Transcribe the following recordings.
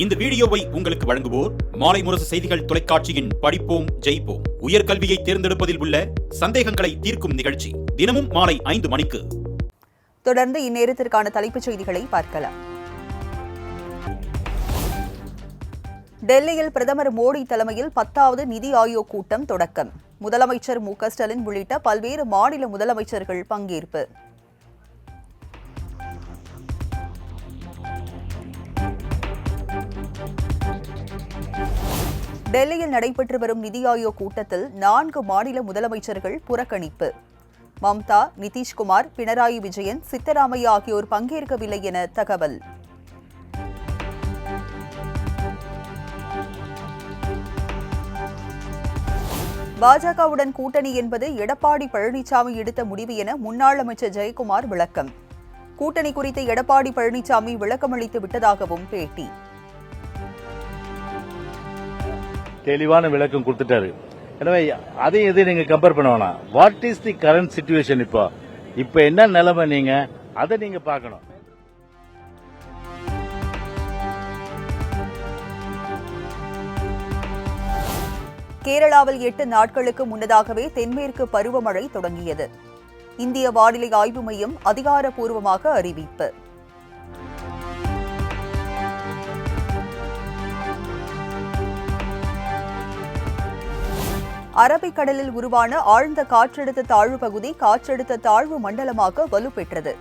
இந்த வீடியோவை உங்களுக்கு வழங்குவோர் மாலை முரசு செய்திகள் தொலைக்காட்சியின் படிப்போம் ஜெயிப்போம் உயர்கல்வியை தேர்ந்தெடுப்பதில் உள்ள சந்தேகங்களை தீர்க்கும் நிகழ்ச்சி தினமும் மாலை 5 மணிக்கு. தொடர்ந்து இந்நேரத்திற்கான தலைப்புச் செய்திகளை பார்க்கலாம். டெல்லியில் பிரதமர் மோடி தலைமையில் 10வது நிதி ஆயோக் கூட்டம் தொடக்கம். முதலமைச்சர் மு.க. ஸ்டாலின் உள்ளிட்ட பல்வேறு மாநில முதலமைச்சர்கள் பங்கேற்பு. டெல்லியில் நடைபெற்று வரும் நிதி ஆயோக் கூட்டத்தில் 4 மாநில முதலமைச்சர்கள் புறக்கணிப்பு. மம்தா, நிதிஷ்குமார், பினராயி விஜயன், சித்தராமையா ஆகியோர் பங்கேற்கவில்லை என தகவல். பாஜகவுடன் கூட்டணி என்பது எடப்பாடி பழனிசாமி எடுத்த முடிவு என முன்னாள் அமைச்சர் ஜெயக்குமார் விளக்கம். கூட்டணி குறித்து எடப்பாடி பழனிசாமி விளக்கமளித்து விட்டதாகவும் பேட்டி. தெளிவான விளக்கம் கொடுத்துட்டாரு. எனவே அதையும் இதை நீங்க கம்பேர் பண்ண வேணாம். What is the current situation? இப்ப என்ன நிலைமை, நீங்க அதை நீங்க பார்க்கணும். கேரளாவில் 8 நாட்களுக்கு முன்னதாகவே தென்மேற்கு பருவமழை தொடங்கியது. இந்திய வானிலை ஆய்வு மையம் அதிகாரப்பூர்வமாக அறிவிப்பு. அரபிக்கடலில் உருவான ஆழ்ந்த காற்றழுத்த தாழ்வு பகுதி காற்றழுத்த தாழ்வு மண்டலமாக வலுப்பெற்றது.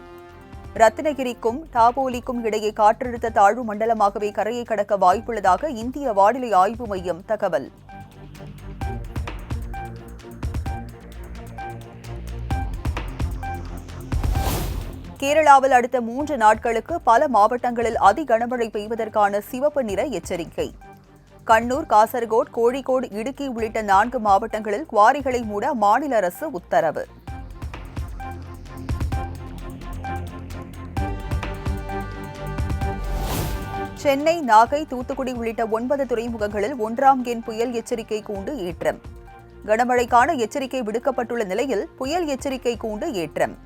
ரத்தினகிரிக்கும் டாபோலிக்கும் இடையே காற்றழுத்த தாழ்வு மண்டலமாகவே கரையை கடக்க வாய்ப்புள்ளதாக இந்திய வானிலை ஆய்வு மையம் தகவல். கேரளாவில் அடுத்த 3 நாட்களுக்கு பல மாவட்டங்களில் அதிகனமழை பெய்வதற்கான சிவப்பு நிற எச்சரிக்கை. கண்ணூர், காசர்கோடு, கோழிக்கோடு, இடுக்கி உள்ளிட்ட 4 மாவட்டங்களில் குவாரிகளை மூட மாநில அரசு உத்தரவு. சென்னை, நாகை, தூத்துக்குடி உள்ளிட்ட 9 துறைமுகங்களில் 1ஆம் எண் புயல் எச்சரிக்கை கூண்டு ஏற்றம். கனமழைக்கான எச்சரிக்கை விடுக்கப்பட்டுள்ள நிலையில் புயல் எச்சரிக்கை கூண்டு ஏற்றம்.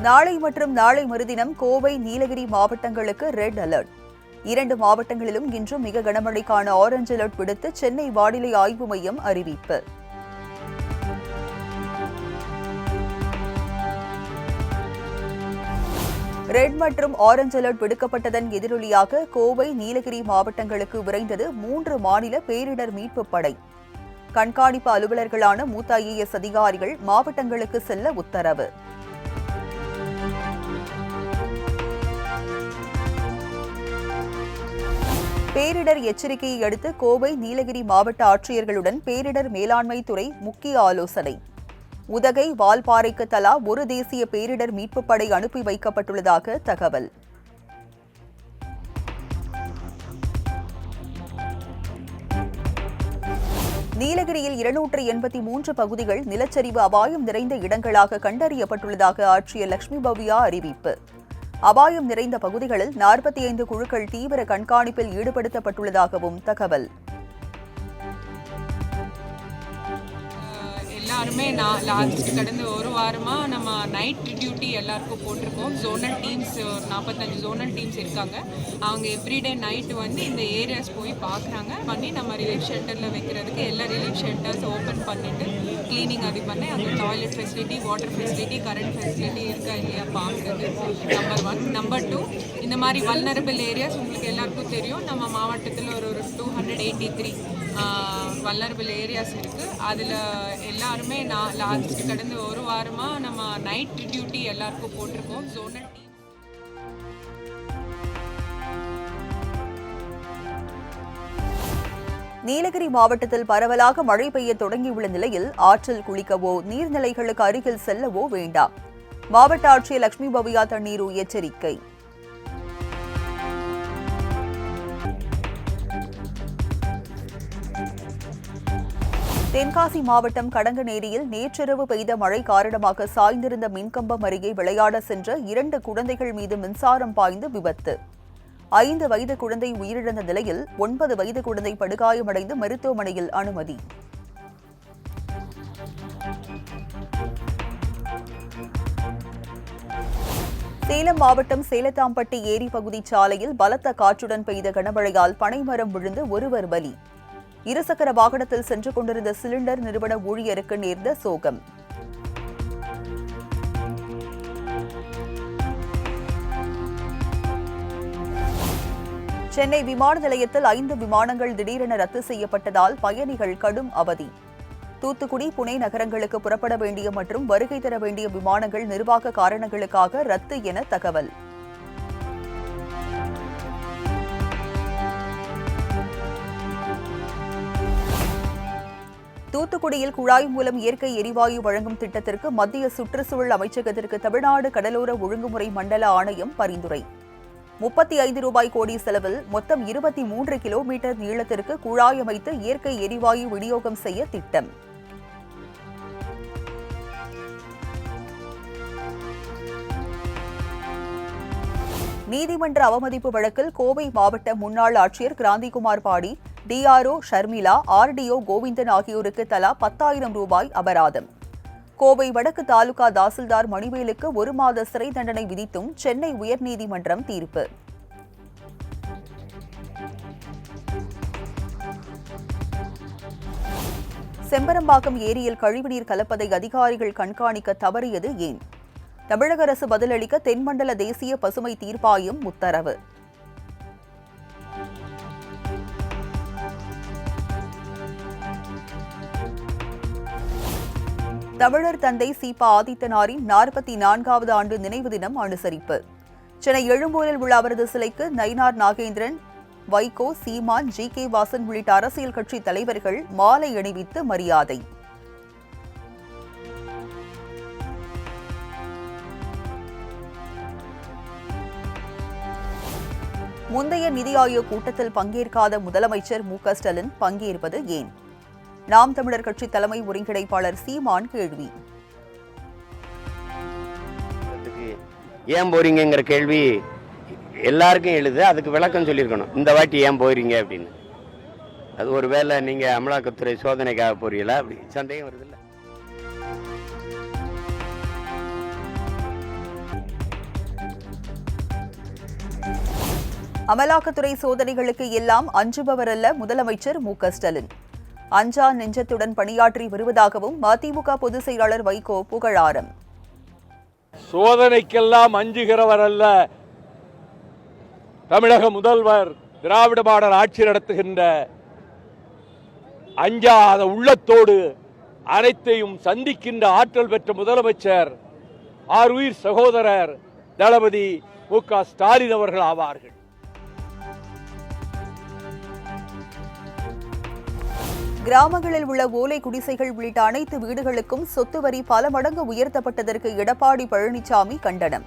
நாளை மற்றும் நாளை மறுதினம் கோவை, நீலகிரி மாவட்டங்களுக்கு ரெட் அலர்ட். 2 மாவட்டங்களிலும் இன்று மிக கனமழைக்கான ஆரஞ்சு அலர்ட் விடுத்து சென்னை வானிலை ஆய்வு மையம் அறிவிப்பு. ரெட் மற்றும் ஆரஞ்சு அலர்ட் விடுக்கப்பட்டதன் எதிரொலியாக கோவை, நீலகிரி மாவட்டங்களுக்கு விரைந்தது 3 மாநில பேரிடர் மீட்புப் படை. கண்காணிப்பு அலுவலர்களான மூத்த IAS அதிகாரிகள் மாவட்டங்களுக்கு செல்ல உத்தரவு. பேரிடர் எச்சரிக்கையை அடுத்து கோவை, நீலகிரி மாவட்ட ஆட்சியர்களுடன் பேரிடர் மேலாண்மை துறை முக்கிய ஆலோசனை. உதகை, வால்பாறைக்கு தலா 1 தேசிய பேரிடர் மீட்புப் படை அனுப்பி வைக்கப்பட்டுள்ளதாக தகவல். நீலகிரியில் 283 பகுதிகள் நிலச்சரிவு அபாயம் நிறைந்த இடங்களாக கண்டறியப்பட்டுள்ளதாக ஆட்சியர் லட்சுமி பவ்யா அறிவிப்பு. அபாயம் நிறைந்த பகுதிகளில் 45 குழுக்கள் தீவிர கண்காணிப்பில் ஈடுபடுத்தப்பட்டுள்ளதாகவும் தகவல். எல்லாருமே லாஸ்ட் கடந்த ஒரு வாரமாக நம்ம நைட் டியூட்டி எல்லாருக்கும் போட்டிருக்கோம். ஜோனல் டீம்ஸ் 45 ஜோனல் டீம்ஸ் இருக்காங்க. அவங்க எவ்ரிடே நைட்டு வந்து இந்த ஏரியாஸ் போய் பார்க்குறாங்க. பண்ணி நம்ம ரிலீஃப் ஷெல்டரில் வைக்கிறதுக்கு எல்லா ரிலீஃப் ஷெல்டர்ஸ் ஓப்பன் பண்ணிவிட்டு க்ளீனிங் அது பண்ணி அங்கே toilet facility, water facility, current facility இருக்கா இல்லையா பார்க்குறது நம்பர் 1. நம்பர் 2, இந்த மாதிரி வல்னரபிள் ஏரியாஸ் உங்களுக்கு எல்லாருக்கும் தெரியும். நம்ம மாவட்டத்தில் ஒரு 283 வல்னரபிள் ஏரியாஸ் இருக்குது. அதில் எல்லாருமே லாஸ்ட் கடந்த ஒரு வாரமாக நம்ம நைட் டியூட்டி எல்லாருக்கும் போட்டிருக்கோம். ஜோனல் டீம் நீலகிரி மாவட்டத்தில் பரவலாக மழை பெய்ய தொடங்கியுள்ள நிலையில் ஆற்றில் குளிக்கவோ, நீர்நிலைகளுக்கு அருகில் செல்லவோ வேண்டாம். மாவட்ட ஆட்சியர் லட்சுமி பவ்யா தண்ணீரு எச்சரிக்கை. தென்காசி மாவட்டம் கடங்கநேரியில் நேற்றிரவு பெய்த மழை காரணமாக சாய்ந்திருந்த மின்கம்பம் அருகே விளையாட சென்ற 2 குழந்தைகள் மீது மின்சாரம் பாய்ந்து விபத்து. 5 வயது குழந்தை உயிரிழந்த நிலையில் 9 வயது குழந்தை படுகாயமடைந்து மருத்துவமனையில் அனுமதி. சேலம் மாவட்டம் சேலத்தாம்பட்டி ஏரி பகுதி சாலையில் பலத்த காற்றுடன் பெய்த கனமழையால் பனைமரம் விழுந்து ஒருவர் பலி. இருசக்கர வாகனத்தில் சென்று கொண்டிருந்த சிலிண்டர் நிறுவன ஊழியருக்கு நேர்ந்த சோகம். சென்னை விமான நிலையத்தில் 5 விமானங்கள் திடீரென ரத்து செய்யப்பட்டதால் பயணிகள் கடும் அவதி. தூத்துக்குடி, புனே நகரங்களுக்கு புறப்பட வேண்டிய மற்றும் வருகை தர வேண்டிய விமானங்கள் நிர்வாக காரணங்களுக்காக ரத்து என தகவல். தூத்துக்குடியில் குழாய் மூலம் இயற்கை எரிவாயு வழங்கும் திட்டத்திற்கு மத்திய சுற்றுச்சூழல் அமைச்சகத்திற்கு தமிழ்நாடு கடலோர ஒழுங்குமுறை மண்டல ஆணையம் பரிந்துரை. 35 கோடி செலவில் மொத்தம் 23 கிலோமீட்டர் நீளத்திற்கு குழாய் அமைத்து இயற்கை எரிவாயு விநியோகம் செய்ய திட்டம். நீதிமன்ற அவமதிப்பு வழக்கில் கோவை மாவட்ட முன்னாள் ஆட்சியர் கிராந்திகுமார் பாடி, டிஆர்ஓ ஷர்மிளா, ஆர்டிஓ கோவிந்தன் ஆகியோருக்கு தலா 10,000 ரூபாய் அபராதம். கோவை வடக்கு தாலுகா தாசில்தார் மணிவேலுக்கு 1 மாத சிறை தண்டனை விதித்தும் சென்னை உயர்நீதிமன்றம் தீர்ப்பு. செம்பரம்பாக்கம் ஏரியில் கழிவுநீர் கலப்பதை அதிகாரிகள் கண்காணிக்க தவறியது ஏன்? தமிழக அரசு பதிலளிக்க தென்மண்டல தேசிய பசுமை தீர்ப்பாயம் உத்தரவு. தமிழர் தந்தை சீபா ஆதித்தனாரின் 44வது ஆண்டு நினைவு தினம் அனுசரிப்பு. சென்னை எழும்பூரில் உள்ள அவரது சிலைக்கு நயினார் நாகேந்திரன், வைகோ, சீமான், ஜி.கே. வாசன் உள்ளிட்ட அரசியல் கட்சி தலைவர்கள் மாலை அணிவித்து மரியாதை. முந்தைய நிதி ஆயோக் கூட்டத்தில் பங்கேற்காத முதலமைச்சர் மு.க. ஸ்டாலின் பங்கேற்பது ஏன்? நாம் தமிழர் கட்சி தலைமை ஒருங்கிணைப்பாளர் சீமான் கேள்வி. ஏன் போறீங்கிற கேள்வி எல்லாருக்கும் எழுது, அதுக்கு விளக்கம் சொல்லியிருக்கணும். இந்த வாட்டி ஏன் போறீங்க அப்படின்னு. அது ஒரு வேளை நீங்க அமலாக்கத்துறை சோதனைக்காக போறீங்களா அப்படி சந்தேகம் வருது இல்ல. அமலாக்கத்துறை சோதனைகளுக்கு எல்லாம் அஞ்சுபவர் அல்ல முதலமைச்சர் மு.க. ஸ்டாலின். அஞ்சா நெஞ்சத்துடன் பணியாற்றி வருவதாகவும் மதிமுக பொதுச் செயலாளர் வைகோ புகழாரம். சோதனைக்கெல்லாம் அஞ்சுகிறவர் அல்ல தமிழக முதல்வர். திராவிட மாடல் ஆட்சி நடத்துகின்ற அஞ்சாத உள்ளத்தோடு அனைத்தையும் சந்திக்கின்ற ஆற்றல் பெற்ற முதலமைச்சர் ஆருயிர் சகோதரர் தளபதி மு.க. ஸ்டாலின் அவர்கள் ஆவார்கள். கிராமங்களில் உள்ள ஓலை குடிசைகள் உள்ளிட்ட அனைத்து வீடுகளுக்கும் சொத்து வரி பல மடங்கு உயர்த்தப்பட்டதற்கு எடப்பாடி பழனிசாமி கண்டனம்.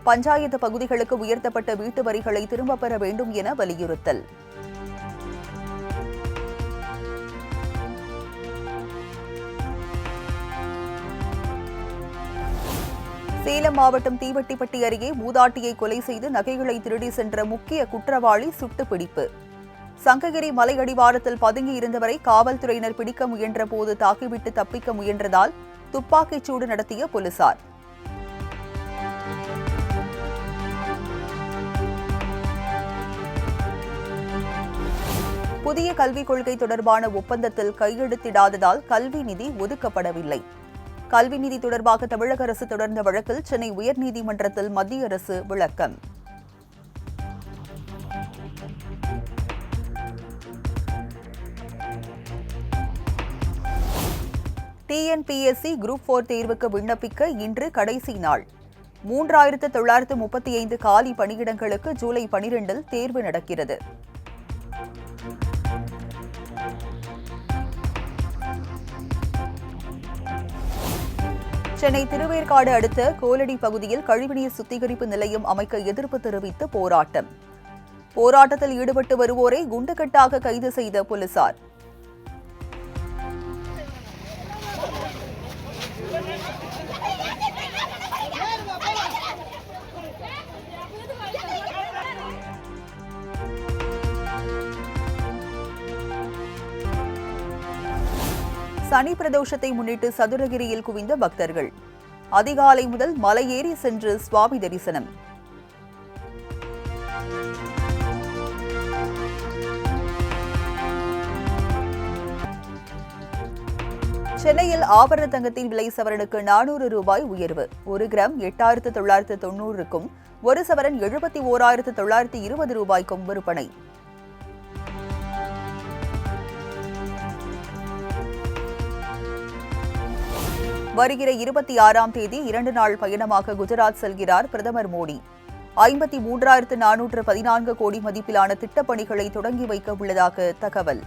பஞ்சாயத்து பகுதிகளுக்கு உயர்த்தப்பட்ட வீட்டு வரிகளை திரும்பப் பெற வேண்டும் என வலியுறுத்தல். சேலம் மாவட்டம் தீவட்டிப்பட்டி அருகே மூதாட்டியை கொலை செய்து நகைகளை திருடி சென்ற முக்கிய குற்றவாளி சுட்டுப்பிடிப்பு. சங்ககிரி மலை அடிவாரத்தில் பதுங்கி இருந்தவரை காவல்துறையினர் பிடிக்க முயன்ற போது தாக்கிவிட்டு தப்பிக்க முயன்றதால் துப்பாக்கிச் சூடு நடத்திய போலீசார். புதிய கல்விக் கொள்கை தொடர்பான ஒப்பந்தத்தில் கையெழுத்திடாததால் கல்வி நிதி ஒதுக்கப்படவில்லை. கல்வி நிதி தொடர்பாக தமிழக அரசு தொடர்ந்த வழக்கில் சென்னை உயர்நீதிமன்றத்தில் மத்திய அரசு விளக்கம். டிஎன்பிஎஸ்சி குரூப் 4 தேர்வுக்கு விண்ணப்பிக்க இன்று கடைசி நாள். 3935 காலி பணியிடங்களுக்கு ஜூலை 12 தேர்வு நடக்கிறது. சென்னை திருவேற்காடு அடுத்த கோலடி பகுதியில் கழிவுநீர் சுத்திகரிப்பு நிலையம் அமைக்க எதிர்ப்பு தெரிவித்து போராட்டம். போராட்டத்தில் ஈடுபட்டு வருவோரை குண்டுகட்டாக கைது செய்த போலீசார். சனி பிரதோஷத்தை முன்னிட்டு சதுரகிரியில் குவிந்த பக்தர்கள். அதிகாலை முதல் மலையேறி சென்று சுவாமி தரிசனம். சென்னையில் ஆபரண தங்கத்தின் விலை சவரனுக்கு 400 ரூபாய் உயர்வு. 1 கிராம் 8,990க்கும் 1 சவரன் 71,920 ரூபாய்க்கும் விற்பனை. வருகிற 26ஆம் தேதி 2 நாள் பயணமாக குஜராத் செல்கிறார் பிரதமர் மோடி. 53,414 கோடி மதிப்பிலான திட்டப்பணிகளை தொடங்கி வைக்க உள்ளதாக தகவல்.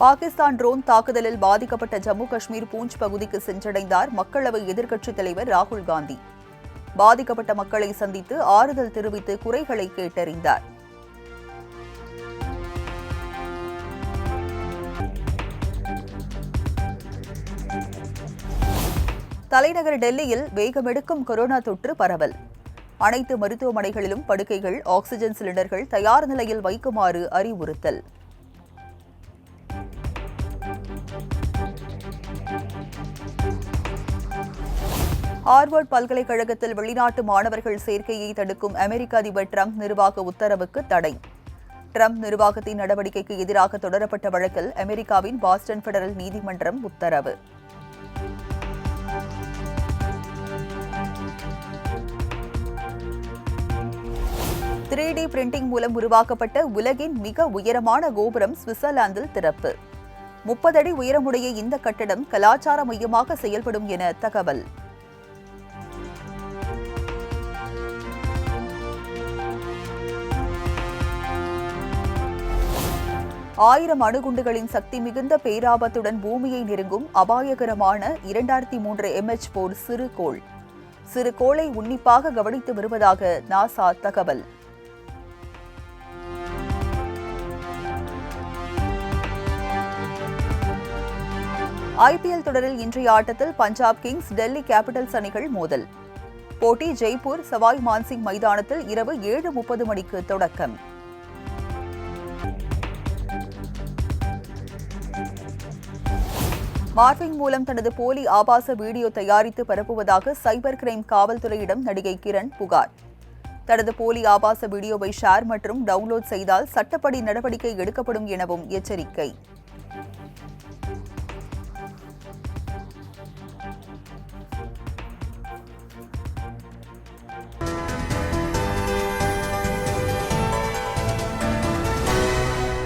பாகிஸ்தான் ட்ரோன் தாக்குதலில் பாதிக்கப்பட்ட ஜம்மு காஷ்மீர் பூஞ்ச் பகுதிக்கு சென்றடைந்தார் மக்களவை எதிர்க்கட்சித் தலைவர் ராகுல் காந்தி. பாதிக்கப்பட்ட மக்களை சந்தித்து ஆறுதல் தெரிவித்து குறைகளை கேட்டறிந்தார். தலைநகர் டெல்லியில் வேகமெடுக்கும் கொரோனா தொற்று பரவல். அனைத்து மருத்துவமனைகளிலும் படுக்கைகள், ஆக்ஸிஜன் சிலிண்டர்கள் தயார் நிலையில் வைக்குமாறு அறிவுறுத்தல். ஹார்வர்ட் பல்கலைக்கழகத்தில் வெளிநாட்டு மாணவர்கள் சேர்க்கையை தடுக்கும் அமெரிக்க அதிபர் டிரம்ப் நிர்வாக உத்தரவுக்கு தடை. டிரம்ப் நிர்வாகத்தின் நடவடிக்கைக்கு எதிராக தொடரப்பட்ட வழக்கில் அமெரிக்காவின் பாஸ்டன் பெடரல் நீதிமன்றம் உத்தரவு. த்ரீ பிரிண்டிங் மூலம் உருவாக்கப்பட்ட உலகின் மிக உயரமான கோபுரம் சுவிட்சர்லாந்தில் திறப்பு. 30 அடி உயரமுடைய இந்த கட்டடம் கலாச்சார மையமாக செயல்படும் என தகவல். ஆயிரம் அணுகுண்டுகளின் சக்தி மிகுந்த பேராபத்துடன் பூமியை நெருங்கும் அபாயகரமான 2003 mH போர் சிறுகோள். சிறுகோளை உன்னிப்பாக கவனித்து வருவதாக நாசா தகவல். ஐபிஎல் தொடரில் இன்றைய ஆட்டத்தில் பஞ்சாப் கிங்ஸ், டெல்லி கேபிட்டல்ஸ் அணிகள் மோதல். போட்டி ஜெய்ப்பூர் சவாய் மான்சிங் மைதானத்தில் இரவு 7:30 மணிக்கு தொடக்கம். மார்பிங் மூலம் தனது போலி ஆபாச வீடியோ தயாரித்து பரப்புவதாக சைபர் கிரைம் காவல்துறையிடம் நடிகை கிரண் புகார். தனது போலி ஆபாச வீடியோவை ஷேர் மற்றும் டவுன்லோட் செய்தால் சட்டப்படி நடவடிக்கை எடுக்கப்படும் எனவும் எச்சரிக்கை.